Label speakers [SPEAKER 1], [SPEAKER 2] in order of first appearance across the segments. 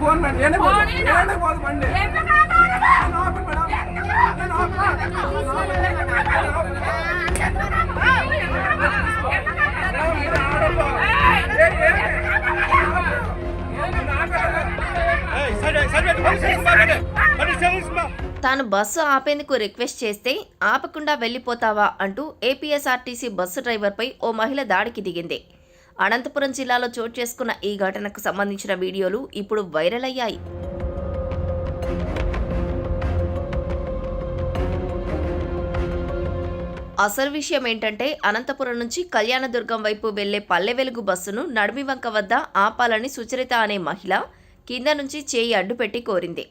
[SPEAKER 1] Phone బండి
[SPEAKER 2] తాను bus ఆపేందుకు request చేస్తే ఆపకుండా వెళ్లిపోతావా అంటూ ఏపీఎస్ఆర్టీసీ బస్సు డ్రైవర్పై ఓ మహిళ దాడికి దిగింది. అనంతపురం జిల్లాలో చోటు చేసుకున్న ఈ ఘటనకు సంబంధించిన వీడియోలు ఇప్పుడు వైరల్ అయ్యాయి. అసలు విషయం ఏంటంటే అనంతపురం నుంచి కళ్యాణదుర్గం వైపు వెళ్లే పల్లె వెలుగు బస్సును నడిమివంక వద్ద ఆపాలని సుచరిత అనే మహిళ కింద నుంచి చేయి అడ్డుపెట్టి కోరింది.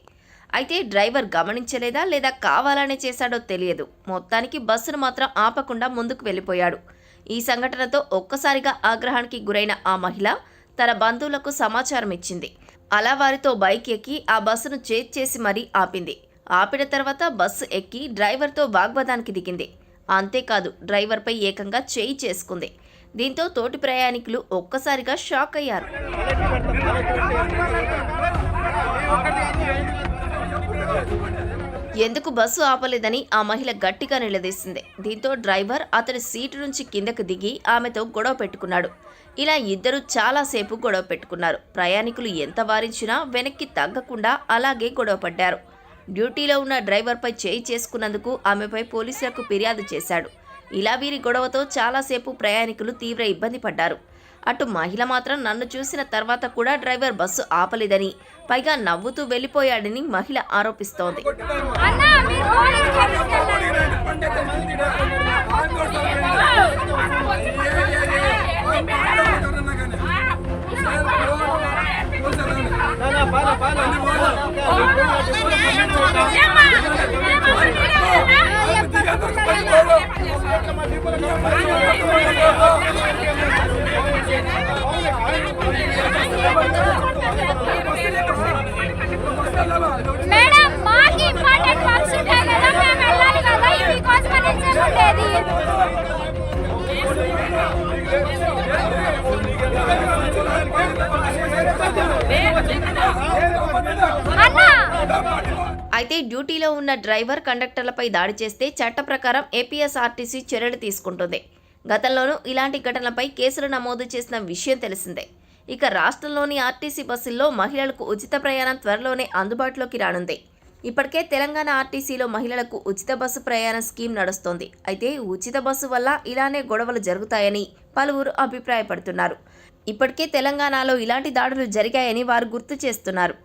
[SPEAKER 2] అయితే డ్రైవర్ గమనించలేదా లేదా కావాలనే చేశాడో తెలియదు. మొత్తానికి బస్సును మాత్రం ఆపకుండా ముందుకు వెళ్లిపోయాడు. ఈ సంఘటనతో ఒక్కసారిగా ఆగ్రహానికి గురైన ఆ మహిళ తన బంధువులకు సమాచారం ఇచ్చింది. అలా వారితో బైక్ ఎక్కి ఆ బస్సును చేజ్ చేసి మరీ ఆపింది. ఆపిన తర్వాత బస్సు ఎక్కి డ్రైవర్తో వాగ్వాదానికి దిగింది. అంతేకాదు డ్రైవర్పై ఏకంగా చేయి చేసుకుంది. దీంతో తోటి ప్రయాణికులు ఒక్కసారిగా షాక్ అయ్యారు. ఎందుకు బస్సు ఆపలేదని ఆ మహిళ గట్టిగా నిలదీసింది. దీంతో డ్రైవర్ అతడి సీటు నుంచి కిందకు దిగి ఆమెతో గొడవ పెట్టుకున్నాడు. ఇలా ఇద్దరు చాలాసేపు గొడవ పెట్టుకున్నారు. ప్రయాణికులు ఎంత వారించినా వెనక్కి తగ్గకుండా అలాగే గొడవ పడ్డారు. డ్యూటీలో ఉన్న డ్రైవర్పై చేయి చేసుకున్నందుకు ఆమెపై పోలీసులకు ఫిర్యాదు చేశాడు. ఇలా వీరి గొడవతో చాలాసేపు ప్రయాణికులు తీవ్ర ఇబ్బంది పడ్డారు. అటు మహిళ మాత్రం నన్ను చూసిన తర్వాత కూడా డ్రైవర్ బస్సు ఆపలేదని, పైగా నవ్వుతూ వెళ్లిపోయాడని మహిళ ఆరోపిస్తోంది.
[SPEAKER 3] మేడం మాకి ఇంపార్టెంట్ వర్క్స్ ఉంటాయి కదా, మేము వెళ్ళాలి కదా, మీకోసం అనేది ఉండేది.
[SPEAKER 2] అయితే డ్యూటీలో ఉన్న డ్రైవర్ కండక్టర్లపై దాడి చేస్తే చట్ట ప్రకారం ఏపీఎస్ఆర్టీసీ చర్యలు తీసుకుంటుంది. గతంలోనూ ఇలాంటి ఘటనలపై కేసులు నమోదు చేసిన విషయం తెలిసిందే. ఇక రాష్ట్రంలోని ఆర్టీసీ బస్సుల్లో మహిళలకు ఉచిత ప్రయాణం త్వరలోనే అందుబాటులోకి రానుంది. ఇప్పటికే తెలంగాణ ఆర్టీసీలో మహిళలకు ఉచిత బస్సు ప్రయాణ స్కీమ్ నడుస్తోంది. అయితే ఉచిత బస్సు వల్ల ఇలానే గొడవలు జరుగుతాయని పలువురు అభిప్రాయపడుతున్నారు. ఇప్పటికే తెలంగాణలో ఇలాంటి దాడులు జరిగాయని వారు గుర్తు చేస్తున్నారు.